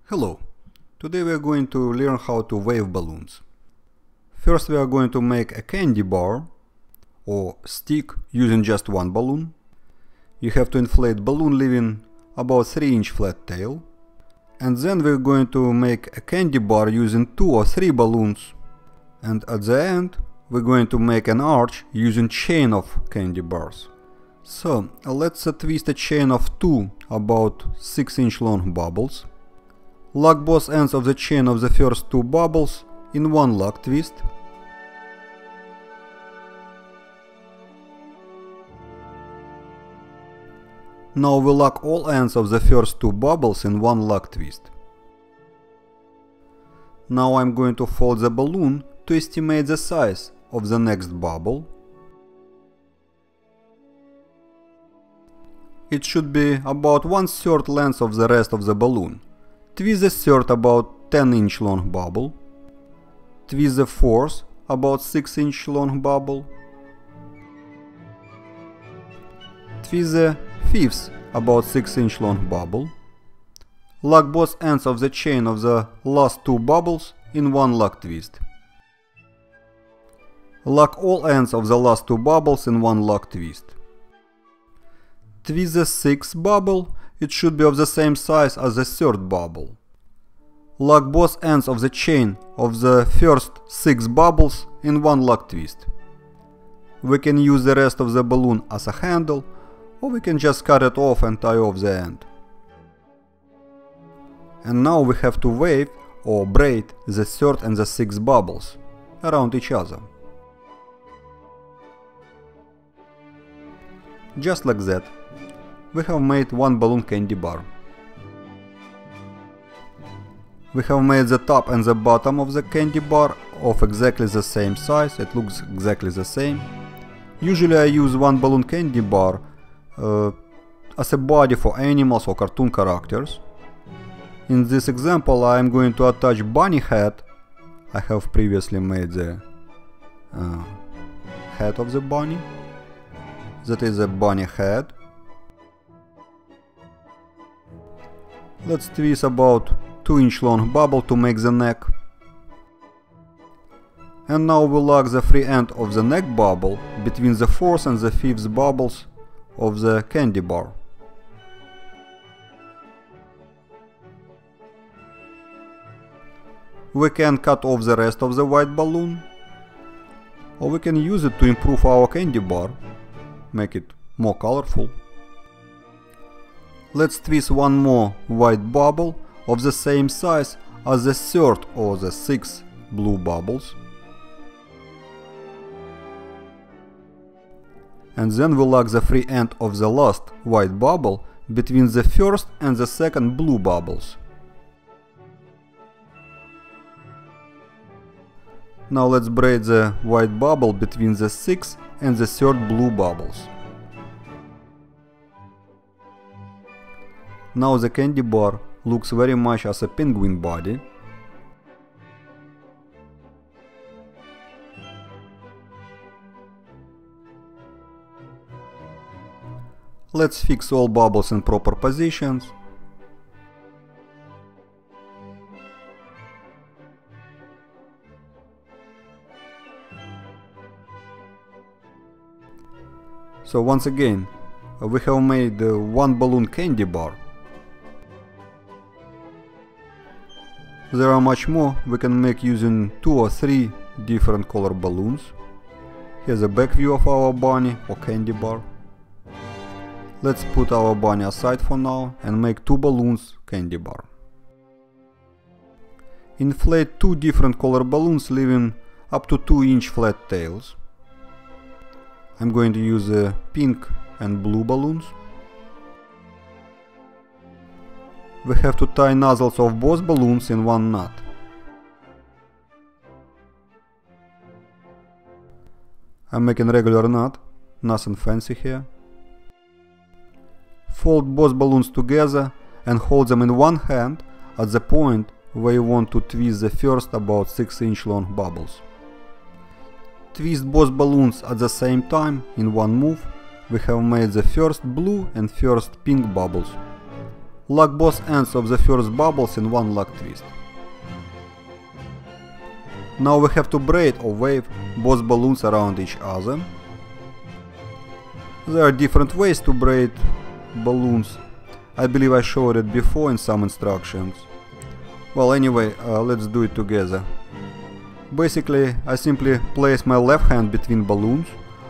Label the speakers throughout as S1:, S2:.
S1: Hello! Today we are going to learn how to wave balloons. First we are going to make a candy bar or stick using just one balloon. You have to inflate balloon leaving about 3-inch flat tail. And then we're going to make a candy bar using 2 or 3 balloons. And at the end we're going to make an arch using chain of candy bars. So let's twist a chain of 2 about 6-inch long bubbles. Lock both ends of the chain of the first 2 bubbles in one lock twist. Now we lock all ends of the first 2 bubbles in one lock twist. Now I'm going to fold the balloon to estimate the size of the next bubble. It should be about 1/3 length of the rest of the balloon. Twist the third about 10-inch long bubble. Twist the fourth about 6-inch long bubble. Twist the fifth about 6-inch long bubble. Lock both ends of the chain of the last 2 bubbles in one lock twist. Lock all ends of the last 2 bubbles in one lock twist. Twist the 6th bubble. It should be of the same size as the 3rd bubble. Lock both ends of the chain of the first 6 bubbles in one lock twist. We can use the rest of the balloon as a handle, or we can just cut it off and tie off the end. And now we have to wave or braid the 3rd and the 6th bubbles around each other. Just like that. We have made one balloon candy bar. We have made the top and the bottom of the candy bar of exactly the same size. It looks exactly the same. Usually I use one balloon candy bar as a body for animals or cartoon characters. In this example I am going to attach bunny head. I have previously made the head of the bunny. That is a bunny head. Let's twist about 2-inch long bubble to make the neck. And now we lock the free end of the neck bubble between the 4th and the 5th bubbles of the candy bar. We can cut off the rest of the white balloon, or we can use it to improve our candy bar, make it more colorful. Let's twist one more white bubble of the same size as the 3rd or the 6th blue bubbles. And then we lock the free end of the last white bubble between the 1st and the 2nd blue bubbles. Now let's braid the white bubble between the 6th and the 3rd blue bubbles. Now the candy bar looks very much as a penguin body. Let's fix all bubbles in proper positions. So once again, we have made one balloon candy bar. There are much more we can make using 2 or 3 different color balloons. Here's a back view of our bunny or candy bar. Let's put our bunny aside for now and make 2 balloons candy bar. Inflate 2 different color balloons leaving up to 2-inch flat tails. I'm going to use pink and blue balloons. We have to tie nozzles of both balloons in one knot. I'm making regular knot, nothing fancy here. Fold both balloons together and hold them in one hand at the point where you want to twist the first about 6-inch long bubbles. Twist both balloons at the same time in one move. We have made the first blue and first pink bubbles. Lock both ends of the first bubbles in one lock twist. Now we have to braid or wave both balloons around each other. There are different ways to braid balloons. I believe I showed it before in some instructions. Well, anyway, let's do it together. Basically, I simply place my left hand between balloons.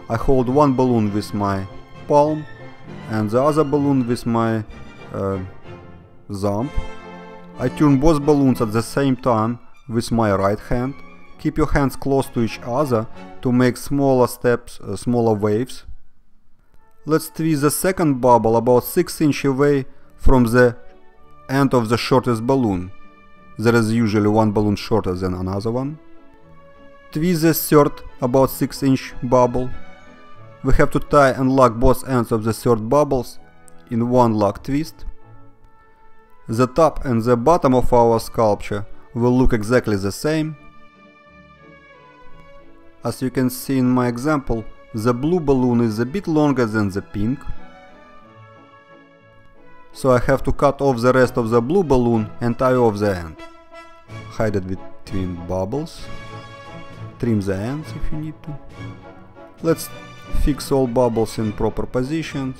S1: I hold one balloon with my palm and the other balloon with my thumb. I turn both balloons at the same time with my right hand. Keep your hands close to each other to make smaller steps, smaller waves. Let's twist the second bubble about 6 inches away from the end of the shortest balloon. There is usually one balloon shorter than another one. Twist the third about 6-inch bubble. We have to tie and lock both ends of the third bubbles in one lock twist. The top and the bottom of our sculpture will look exactly the same. As you can see in my example, the blue balloon is a bit longer than the pink. So I have to cut off the rest of the blue balloon and tie off the end. Hide it between bubbles. Trim the ends if you need to. Let's fix all bubbles in proper positions.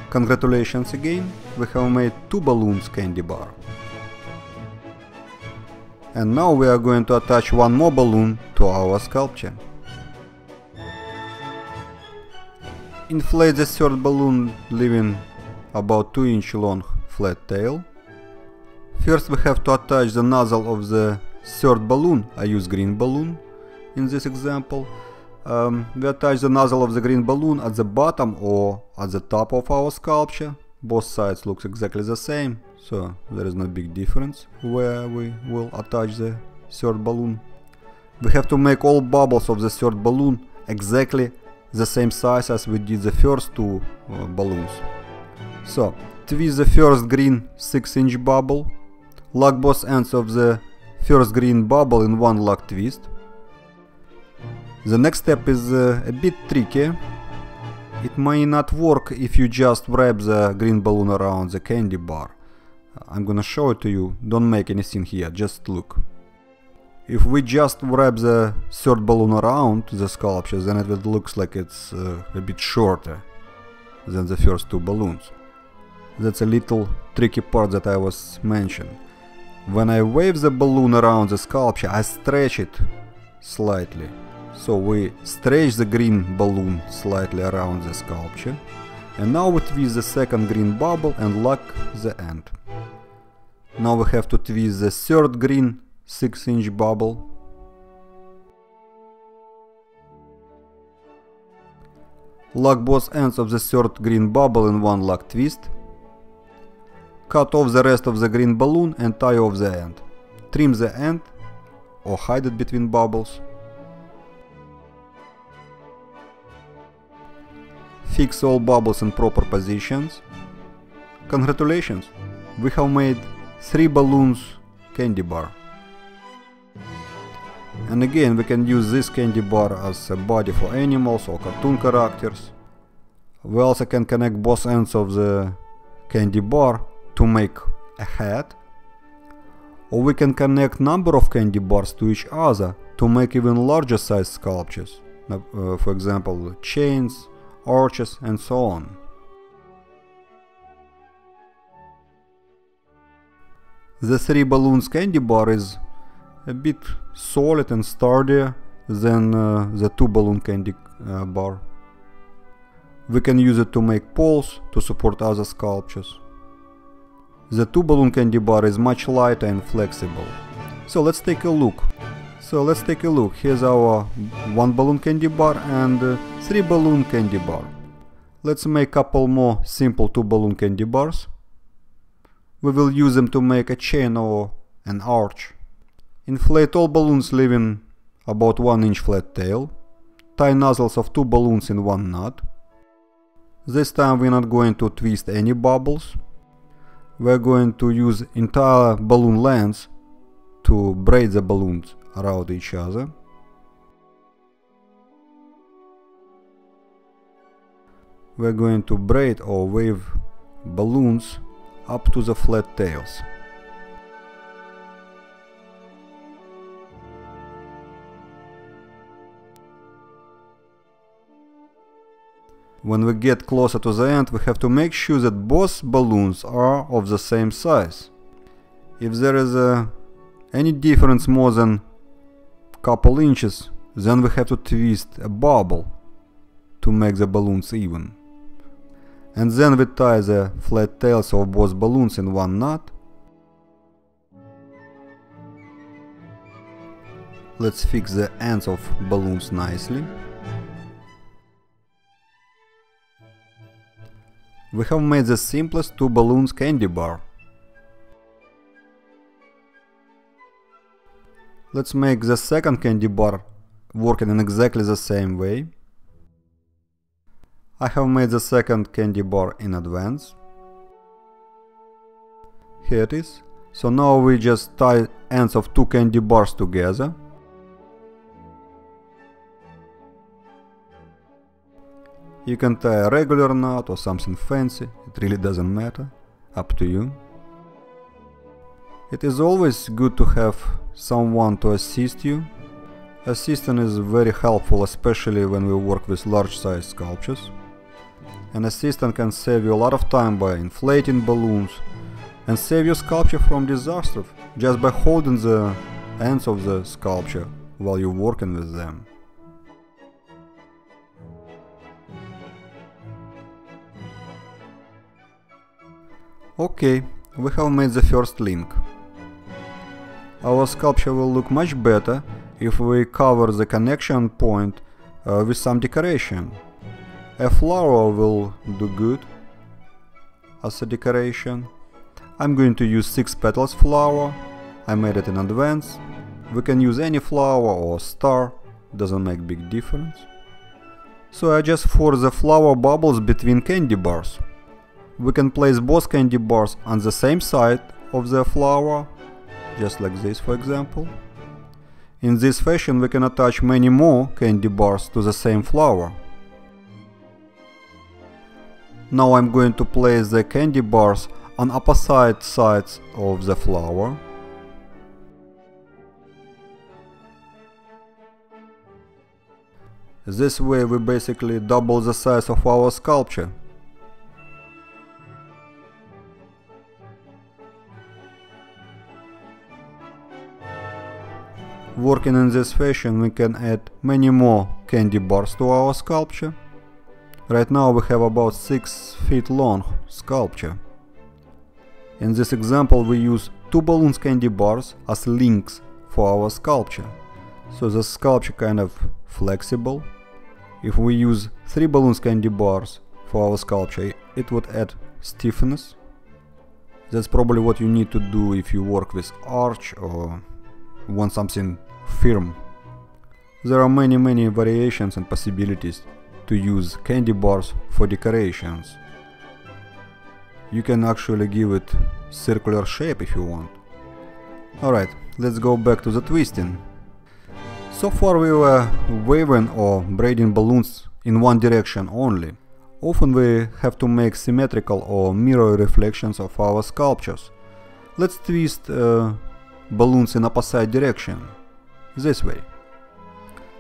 S1: Congratulations again, we have made 2 balloons candy bar. And now we are going to attach one more balloon to our sculpture. Inflate the third balloon, leaving about 2-inch long flat tail. First we have to attach the nozzle of the third balloon. I use green balloon in this example. We attach the nozzle of the green balloon at the bottom or at the top of our sculpture. Both sides looks exactly the same, so there is no big difference where we will attach the third balloon. We have to make all bubbles of the third balloon exactly the same size as we did the first 2 balloons. So, twist the first green 6-inch bubble. Lock both ends of the first green bubble in one lock twist. The next step is a bit tricky. It may not work if you just wrap the green balloon around the candy bar. I'm gonna show it to you, don't make anything here, just look. If we just wrap the third balloon around the sculpture, then it looks like it's a bit shorter than the first 2 balloons. That's a little tricky part that I was mentioning. When I wave the balloon around the sculpture, I stretch it slightly. So we stretch the green balloon slightly around the sculpture. And now we twist the second green bubble and lock the end. Now we have to twist the third green 6-inch bubble. Lock both ends of the third green bubble in one lock twist. Cut off the rest of the green balloon and tie off the end. Trim the end or hide it between bubbles. Fix all bubbles in proper positions. Congratulations! We have made 3 balloons candy bar. And again, we can use this candy bar as a body for animals or cartoon characters. We also can connect both ends of the candy bar to make a head. Or we can connect number of candy bars to each other to make even larger size sculptures. For example, chains, arches and so on. The 3 balloons candy bar is a bit solid and sturdier than the 2 balloon candy bar. We can use it to make poles to support other sculptures. The 2 balloon candy bar is much lighter and flexible. So let's take a look. Here's our 1 balloon candy bar and 3 balloon candy bar. Let's make a couple more simple 2 balloon candy bars. We will use them to make a chain or an arch. Inflate all balloons, leaving about 1-inch flat tail. Tie nozzles of 2 balloons in one knot. This time we're not going to twist any bubbles. We're going to use entire balloon length to braid the balloons around each other. we're going to braid or wave balloons up to the flat tails. When we get closer to the end, we have to make sure that both balloons are of the same size. If there is any difference more than couple inches, then we have to twist a bubble to make the balloons even. And then we tie the flat tails of both balloons in one knot. Let's fix the ends of balloons nicely. We have made the simplest 2 balloons candy bar. Let's make the second candy bar working in exactly the same way. I have made the second candy bar in advance. Here it is. So now we just tie ends of 2 candy bars together. You can tie a regular knot or something fancy, it really doesn't matter, up to you. It is always good to have someone to assist you. Assistant is very helpful, especially when we work with large size sculptures. An assistant can save you a lot of time by inflating balloons and save your sculpture from disaster just by holding the ends of the sculpture while you're working with them. Okay, we have made the first link. Our sculpture will look much better if we cover the connection point with some decoration. A flower will do good as a decoration. I'm going to use 6 petals flower. I made it in advance. We can use any flower or star, doesn't make big difference. So I just force the flower bubbles between candy bars. We can place both candy bars on the same side of the flower, just like this for example. In this fashion we can attach many more candy bars to the same flower. Now I'm going to place the candy bars on opposite sides of the flower. This way we basically double the size of our sculpture. Working in this fashion, we can add many more candy bars to our sculpture. Right now we have about 6 feet long sculpture. In this example we use 2 balloons candy bars as links for our sculpture. So the sculpture kind of flexible. If we use 3 balloons candy bars for our sculpture, it would add stiffness. That's probably what you need to do if you work with arch or want something firm. There are many variations and possibilities to use candy bars for decorations. You can actually give it circular shape if you want. Alright, let's go back to the twisting. So far we were waving or braiding balloons in one direction only. Often we have to make symmetrical or mirror reflections of our sculptures. Let's twist balloons in opposite direction, this way.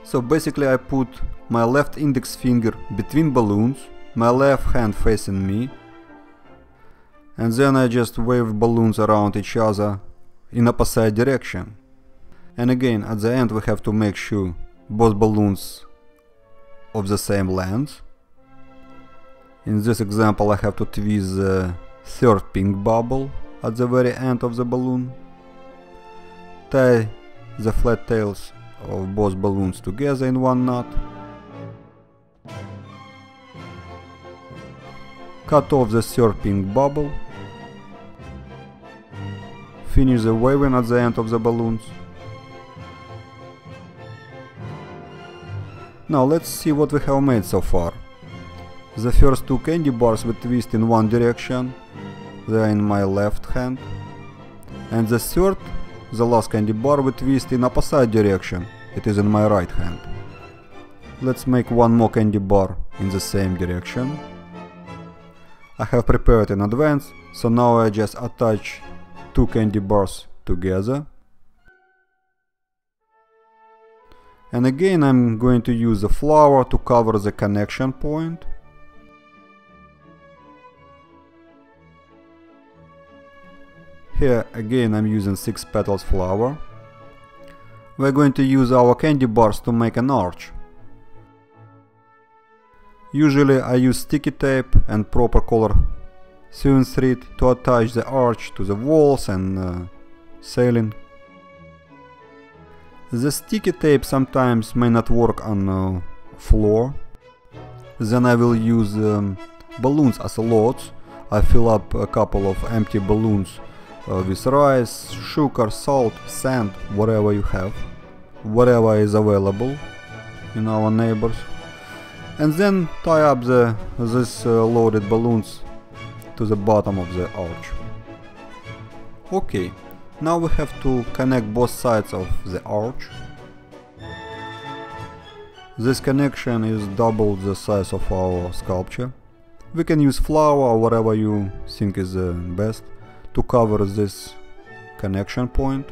S1: So basically I put my left index finger between balloons, my left hand facing me, and then I just wave balloons around each other in opposite direction. And again, at the end we have to make sure both balloons of the same length. In this example I have to twist the third pink bubble at the very end of the balloon. Tie the flat tails of both balloons together in one knot. Cut off the third pink bubble. Finish the waving at the end of the balloons. Now let's see what we have made so far. The first 2 candy bars we twist in one direction, they are in my left hand. And the third, the last candy bar, we twist in opposite direction, it is in my right hand. Let's make one more candy bar in the same direction. I have prepared in advance, so now I just attach two candy bars together. And again I'm going to use the flower to cover the connection point. Here again I'm using 6 petals flower. We're going to use our candy bars to make an arch. Usually I use sticky tape and proper color sewing thread to attach the arch to the walls and ceiling. The sticky tape sometimes may not work on floor. Then I will use balloons as loads. I fill up a couple of empty balloons with rice, sugar, salt, sand, whatever you have, whatever is available in our neighbors, and then tie up these loaded balloons to the bottom of the arch. Okay, now we have to connect both sides of the arch. This connection is double the size of our sculpture. We can use flour or whatever you think is best to cover this connection point.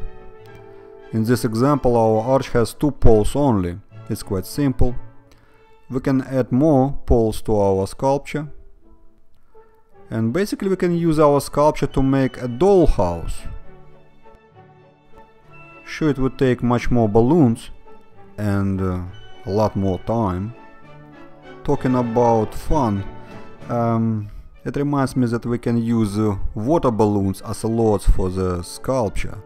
S1: In this example our arch has 2 poles only. It's quite simple. We can add more poles to our sculpture. And basically we can use our sculpture to make a dollhouse. Sure, it would take much more balloons and a lot more time. Talking about fun, it reminds me that we can use water balloons as loads for the sculpture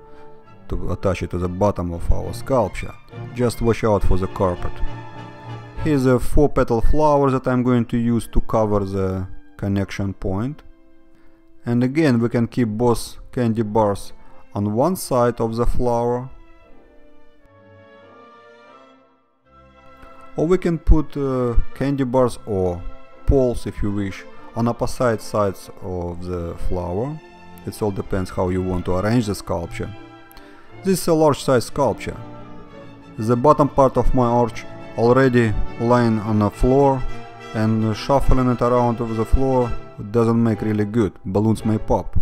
S1: to attach it to the bottom of our sculpture. Just watch out for the carpet. Here's a 4 petal flower that I'm going to use to cover the connection point. And again we can keep both candy bars on one side of the flower, or we can put candy bars or poles, if you wish, on opposite sides of the flower. It all depends how you want to arrange the sculpture. This is a large size sculpture. The bottom part of my arch already lying on the floor, and shuffling it around over the floor doesn't make really good. Balloons may pop.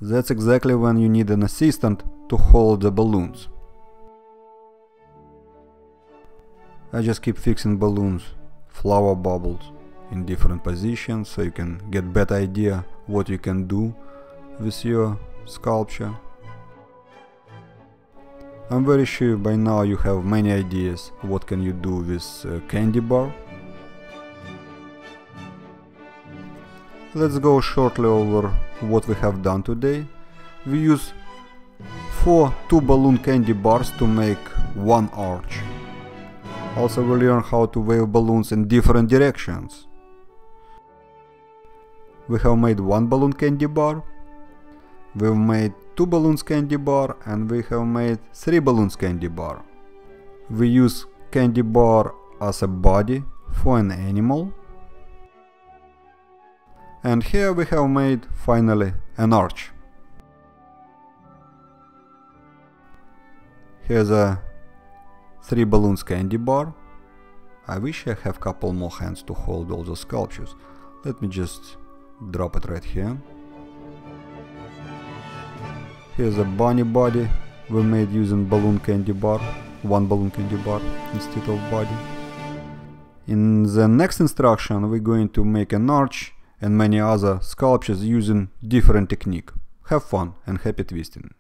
S1: That's exactly when you need an assistant to hold the balloons. I just keep fixing balloons, flower bubbles, in different positions so you can get better idea what you can do with your sculpture. I'm very sure by now you have many ideas what can you do with candy bar. Let's go shortly over what we have done today. We use 4 2-balloon candy bars to make one arch. Also we learn how to wave balloons in different directions. We have made 1 balloon candy bar, we've made 2 balloons candy bar, and we have made 3 balloons candy bar. We use candy bar as a body for an animal. And here we have made finally an arch. Here's a 3 balloons candy bar. I wish I have couple more hands to hold all those sculptures. Let me just drop it right here. Here's a bunny body we made using balloon candy bar, 1 balloon candy bar instead of body. In the next instruction we're going to make an arch and many other sculptures using different technique. Have fun and happy twisting!